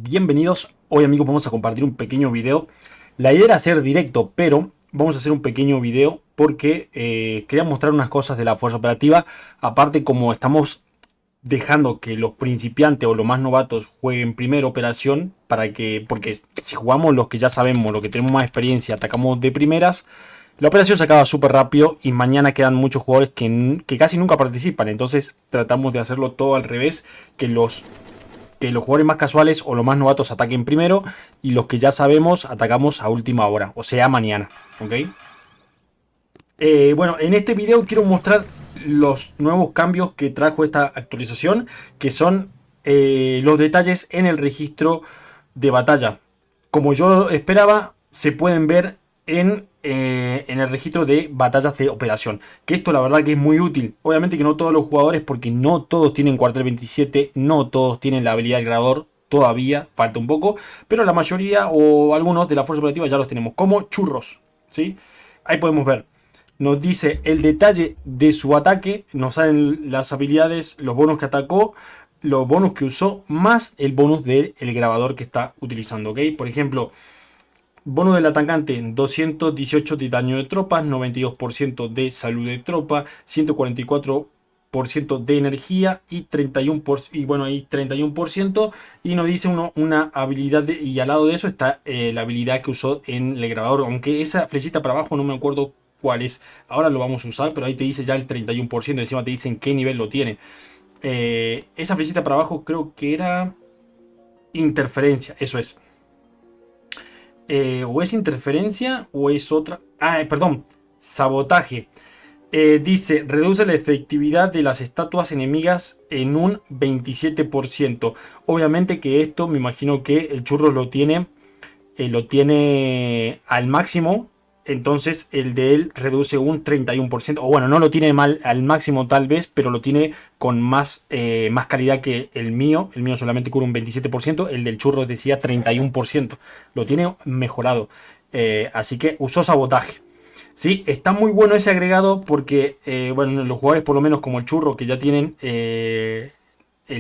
bienvenidos. Hoy amigos vamos a compartir un pequeño video. La idea era hacer directo, pero vamos a hacer un pequeño video porque quería mostrar unas cosas de la fuerza operativa. Aparte, como estamos dejando que los principiantes o los más novatos jueguen primera operación, porque si jugamos los que ya sabemos, los que tenemos más experiencia, atacamos de primeras, la operación se acaba súper rápido y mañana quedan muchos jugadores que casi nunca participan. Entonces tratamos de hacerlo todo al revés, que los jugadores más casuales o los más novatos ataquen primero y los que ya sabemos atacamos a última hora, o sea mañana, ¿ok? Bueno, en este video quiero mostrar los nuevos cambios que trajo esta actualización, que son los detalles en el registro de batalla. Como yo esperaba, se pueden ver en el registro de batallas de operación. Que esto la verdad que es muy útil. Obviamente que no todos los jugadores, porque no todos tienen cuartel 27, no todos tienen la habilidad del grabador. Todavía falta un poco, pero la mayoría o algunos de la fuerza operativa ya los tenemos como churros, ¿sí? Ahí podemos ver. Nos dice el detalle de su ataque, nos salen las habilidades, los bonos que atacó, los bonos que usó, más el bonus del grabador que está utilizando, ¿ok? Por ejemplo, bono del atacante, 218 de daño de tropas, 92% de salud de tropa, 144% de energía y 31%, y bueno, ahí 31%. Y nos dice una habilidad, y al lado de eso está la habilidad que usó en el grabador. Aunque esa flechita para abajo no me acuerdo cuál es. Ahora lo vamos a usar, pero ahí te dice ya el 31%. Encima te dicen qué nivel lo tiene. Esa flechita para abajo creo que era interferencia, eso es. O es interferencia o es otra. Perdón, sabotaje. Dice, reduce la efectividad de las estatuas enemigas en un 27%. Obviamente que esto me imagino que el churro lo tiene al máximo. Entonces el de él reduce un 31%. O bueno, no lo tiene mal al máximo tal vez, pero lo tiene con más calidad que el mío. El mío solamente cubre un 27%. El del churro decía 31%. Lo tiene mejorado. Así que usó sabotaje. Sí, está muy bueno ese agregado porque, bueno, los jugadores por lo menos como el churro que ya tienen el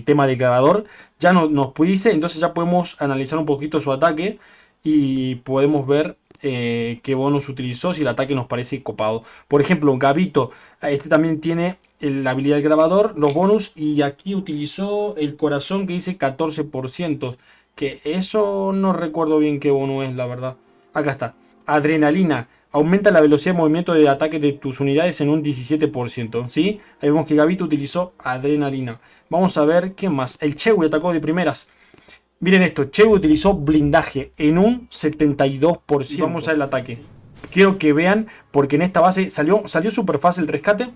tema del grabador, ya nos dice, entonces ya podemos analizar un poquito su ataque y podemos ver qué bonus utilizó, si el ataque nos parece copado. Por ejemplo, Gabito, este también tiene la habilidad del grabador, los bonus, y aquí utilizó el corazón que dice 14%, que eso no recuerdo bien qué bonus es, la verdad. Acá está, adrenalina. Aumenta la velocidad de movimiento de ataque de tus unidades en un 17%, ¿sí? Ahí vemos que Gabito utilizó adrenalina. Vamos a ver qué más. El Chewie atacó de primeras. Miren esto, Chewie utilizó blindaje en un 72%. Y vamos al ataque. Quiero que vean, porque en esta base salió súper fácil el rescate.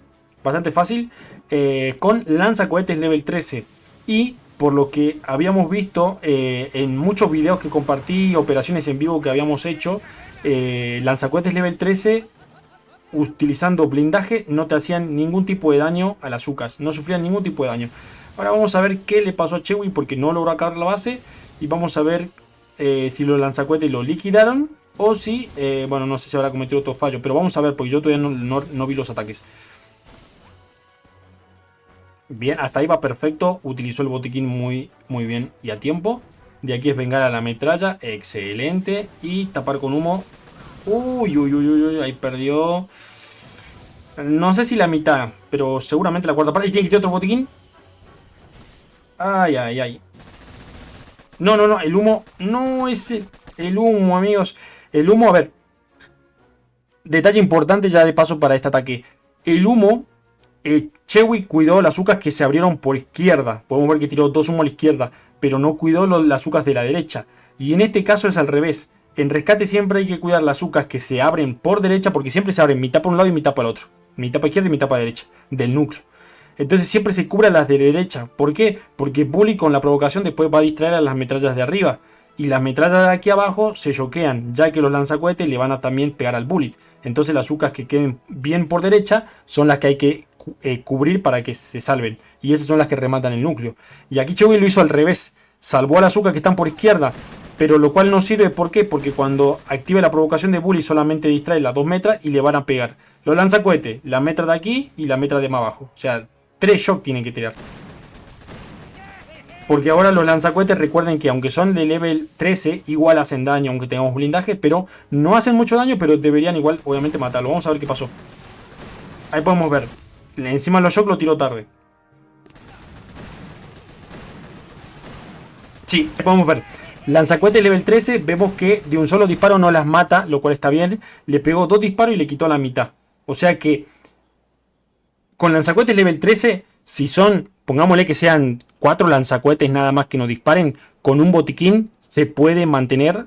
Bastante fácil. Con lanzacohetes level 13. Y por lo que habíamos visto en muchos videos que compartí, operaciones en vivo que habíamos hecho, lanzacohetes level 13 utilizando blindaje no te hacían ningún tipo de daño a las UCAs, no sufrían ningún tipo de daño. Ahora vamos a ver qué le pasó a Chewie porque no logró acabar la base y vamos a ver si los lanzacohetes lo liquidaron o si, bueno, no sé si habrá cometido otro fallo, pero vamos a ver porque yo todavía no vi los ataques. Bien, hasta ahí va perfecto, utilizó el botiquín muy bien y a tiempo. De aquí es vengar a la metralla, excelente. Y tapar con humo. Uy, ahí perdió. No sé si la mitad, pero seguramente la cuarta parte. Y tiene que tener otro botiquín. Ay. No, el humo no es el humo, amigos. El humo, a ver. Detalle importante ya de paso para este ataque. El humo, Chewie cuidó las UCAs que se abrieron por izquierda. Podemos ver que tiró dos humos a la izquierda, pero no cuidó las UCAs de la derecha. Y en este caso es al revés. En rescate siempre hay que cuidar las UCAs que se abren por derecha, porque siempre se abren mitad por un lado y mitad por el otro. Mitad para izquierda y mitad para derecha, del núcleo. Entonces siempre se cubra las de derecha. ¿Por qué? Porque Bully con la provocación después va a distraer a las metrallas de arriba. Y las metrallas de aquí abajo se choquean, ya que los lanzacohetes le van a también pegar al bullet. Entonces las UCAs que queden bien por derecha son las que hay que cubrir para que se salven. Y esas son las que rematan el núcleo. Y aquí Chewie lo hizo al revés. Salvó a las UCAs que están por izquierda. Pero lo cual no sirve, ¿por qué? Porque cuando active la provocación de Bully solamente distrae las 2 metras y le van a pegar. Los lanzacohetes, la metra de aquí y la metra de más abajo. O sea, 3 shock tienen que tirar. Porque ahora los lanzacohetes, recuerden que aunque son de level 13, igual hacen daño aunque tengamos blindaje, pero no hacen mucho daño, pero deberían igual, obviamente, matarlo. Vamos a ver qué pasó. Ahí podemos ver. Encima los shock lo tiró tarde. Sí, ahí podemos ver. Lanzacohetes level 13, vemos que de un solo disparo no las mata, lo cual está bien. Le pegó 2 disparos y le quitó la mitad. O sea que con lanzacohetes level 13, si son, pongámosle que sean 4 lanzacohetes nada más que nos disparen, con un botiquín se puede mantener,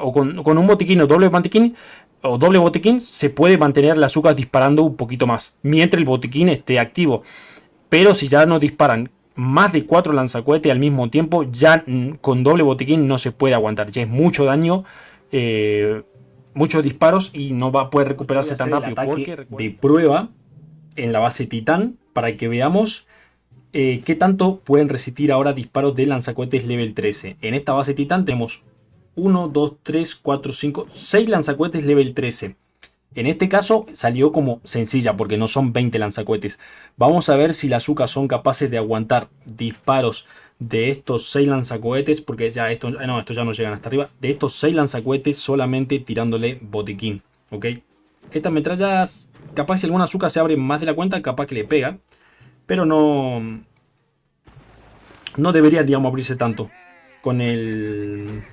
o con un botiquín o doble botiquín, se puede mantener las azúcar disparando un poquito más, mientras el botiquín esté activo. Pero si ya nos disparan más de 4 lanzacohetes al mismo tiempo, ya con doble botiquín no se puede aguantar. Ya es mucho daño, muchos disparos y no va a poder recuperarse tan rápido. Porque de prueba en la base Titán para que veamos qué tanto pueden resistir ahora disparos de lanzacohetes level 13. En esta base Titán tenemos 1, 2, 3, 4, 5, 6 lanzacohetes level 13. En este caso salió como sencilla porque no son 20 lanzacohetes. Vamos a ver si las UCA son capaces de aguantar disparos de estos 6 lanzacohetes, porque ya estos ya no llegan hasta arriba. De estos 6 lanzacohetes solamente tirándole botiquín, ¿ok? Estas metrallas, capaz si alguna azúcar se abre más de la cuenta, capaz que le pega. Pero no debería, digamos, abrirse tanto. Con el...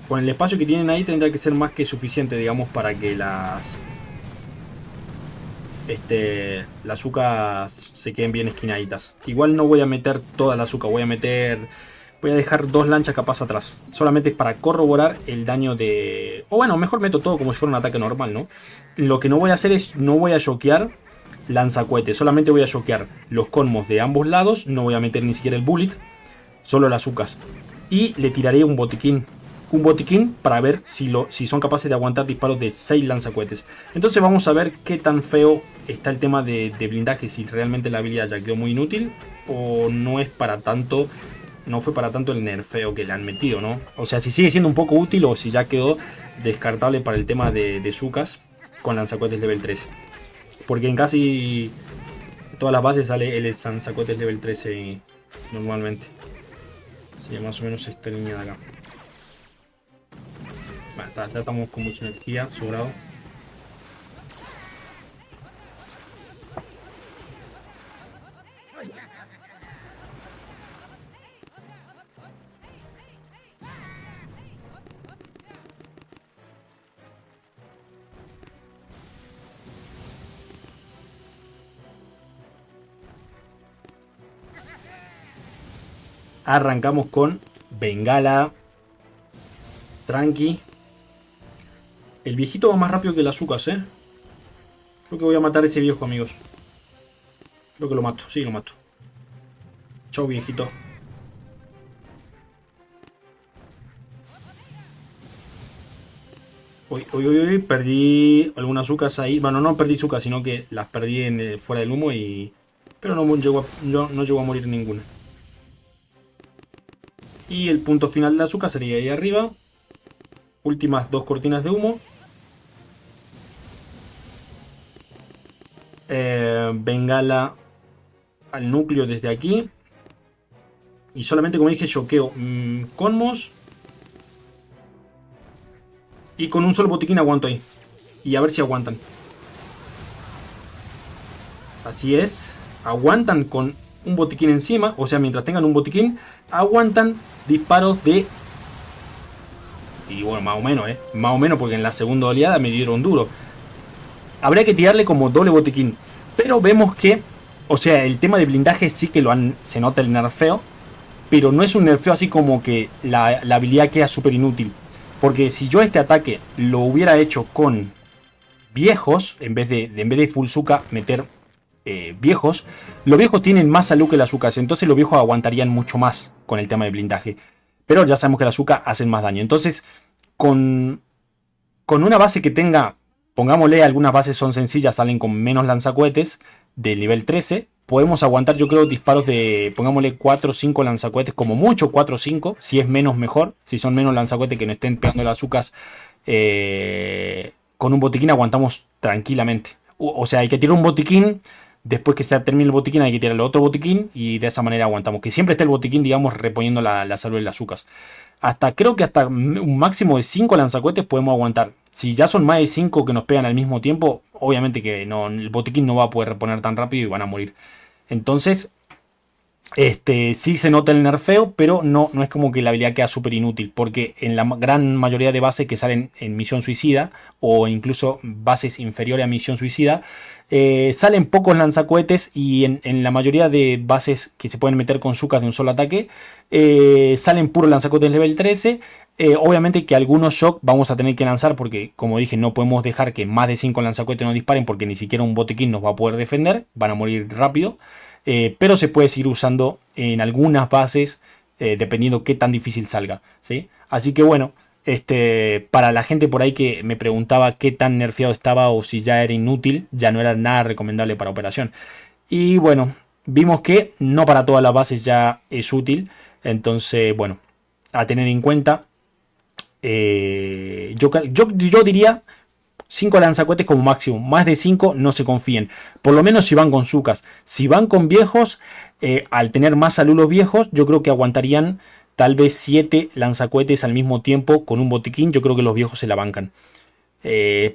Con el espacio que tienen ahí tendrá que ser más que suficiente, digamos, para que las azúcar se queden bien esquinaditas. Igual no voy a meter toda la azúcar, voy a dejar 2 lanchas capaz atrás. Solamente para corroborar el daño de... O bueno, mejor meto todo como si fuera un ataque normal, ¿no? Lo que no voy a hacer es, no voy a choquear lanzacohetes. Solamente voy a choquear los colmos de ambos lados. No voy a meter ni siquiera el bullet. Solo las azúcar. Y le tiraré un botiquín. Un botiquín para ver si son capaces de aguantar disparos de 6 lanzacohetes. Entonces vamos a ver qué tan feo está el tema de blindaje. Si realmente la habilidad ya quedó muy inútil o no es para tanto... No fue para tanto el nerfeo que le han metido, ¿no? O sea, si sigue siendo un poco útil o si ya quedó descartable para el tema de Zucas con lanzacohetes level 13. Porque en casi todas las bases sale el lanzacohetes level 13 normalmente. Sería más o menos esta línea de acá. Bueno, ya estamos con mucha energía, sobrado. Arrancamos con Bengala. Tranqui. El viejito va más rápido que el azúcar, ¿eh? Creo que voy a matar a ese viejo, amigos. Creo que lo mato, sí, lo mato. Chau, viejito. Uy, perdí algunas azúcar ahí. Bueno, no perdí azúcar, sino que las perdí fuera del humo y... Pero no llegó a morir ninguna. Y el punto final de azúcar sería ahí arriba. Últimas 2 cortinas de humo. Bengala al núcleo desde aquí. Y solamente, como dije, choqueo Conmos. Y con un solo botiquín aguanto ahí. Y a ver si aguantan. Así es. Aguantan con un botiquín encima. O sea, mientras tengan un botiquín, aguantan disparos de... Y bueno, más o menos, más o menos, porque en la segunda oleada me dieron duro. Habría que tirarle como doble botiquín. Pero vemos que, o sea, el tema de blindaje sí que se nota el nerfeo. Pero no es un nerfeo así como que la habilidad queda súper inútil. Porque si yo este ataque lo hubiera hecho con viejos, en vez de full Zuka meter viejos, los viejos tienen más salud que las Zukas. Entonces los viejos aguantarían mucho más con el tema de blindaje. Pero ya sabemos que las Zuka hacen más daño. Entonces, con una base que tenga, pongámosle, algunas bases son sencillas, salen con menos lanzacohetes de nivel 13. Podemos aguantar, yo creo, disparos de, pongámosle, 4 o 5 lanzacohetes, como mucho 4 o 5. Si es menos, mejor. Si son menos lanzacohetes que no estén pegando las azúcar, con un botiquín aguantamos tranquilamente. O sea, hay que tirar un botiquín. Después que se termine el botiquín hay que tirar el otro botiquín. Y de esa manera aguantamos. Que siempre esté el botiquín, digamos, reponiendo la salud de las azúcar. Creo que hasta un máximo de 5 lanzacohetes podemos aguantar. Si ya son más de 5 que nos pegan al mismo tiempo, obviamente que no, el botiquín no va a poder reponer tan rápido y van a morir. Entonces, sí se nota el nerfeo, pero no es como que la habilidad queda súper inútil, porque en la gran mayoría de bases que salen en Misión Suicida, o incluso bases inferiores a Misión Suicida, salen pocos lanzacohetes, y en la mayoría de bases que se pueden meter con Zucas de un solo ataque, salen puros lanzacohetes level 13. Obviamente que algunos shock vamos a tener que lanzar, porque como dije, no podemos dejar que más de 5 lanzacohetes nos disparen, porque ni siquiera un botiquín nos va a poder defender, van a morir rápido. Pero se puede seguir usando en algunas bases, dependiendo qué tan difícil salga, ¿sí? Así que bueno, para la gente por ahí que me preguntaba qué tan nerfeado estaba o si ya era inútil, ya no era nada recomendable para operación. Y bueno, vimos que no para todas las bases ya es útil. Entonces, bueno, a tener en cuenta. Yo diría 5 lanzacohetes como máximo. Más de 5 no se confíen. Por lo menos si van con Zucas. Si van con viejos, al tener más salud los viejos, yo creo que aguantarían tal vez 7 lanzacohetes al mismo tiempo con un botiquín. Yo creo que los viejos se la bancan.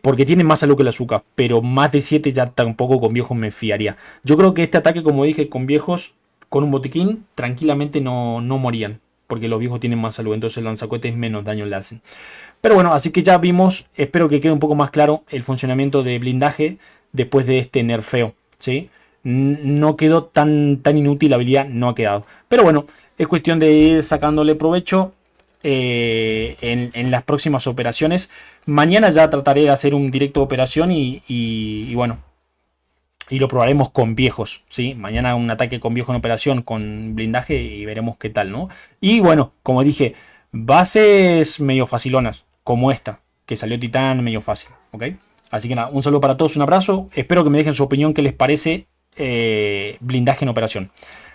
Porque tienen más salud que las Zucas. Pero más de 7 ya tampoco con viejos me fiaría. Yo creo que este ataque, como dije, con viejos, con un botiquín, tranquilamente no morían. Porque los viejos tienen más salud. Entonces el lanzacohetes menos daño le hacen. Pero bueno, así que ya vimos, espero que quede un poco más claro el funcionamiento de blindaje después de este nerfeo, ¿sí? No quedó tan inútil, la habilidad no ha quedado. Pero bueno, es cuestión de ir sacándole provecho en las próximas operaciones. Mañana ya trataré de hacer un directo de operación y bueno, y lo probaremos con viejos, ¿sí? Mañana un ataque con viejo en operación con blindaje y veremos qué tal, ¿no? Y bueno, como dije, bases medio facilonas, como esta, que salió Titán medio fácil, ¿ok? Así que nada, un saludo para todos, un abrazo. Espero que me dejen su opinión, qué les parece blindaje en operación.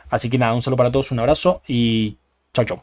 Así que nada, un saludo para todos, un abrazo y chau chau.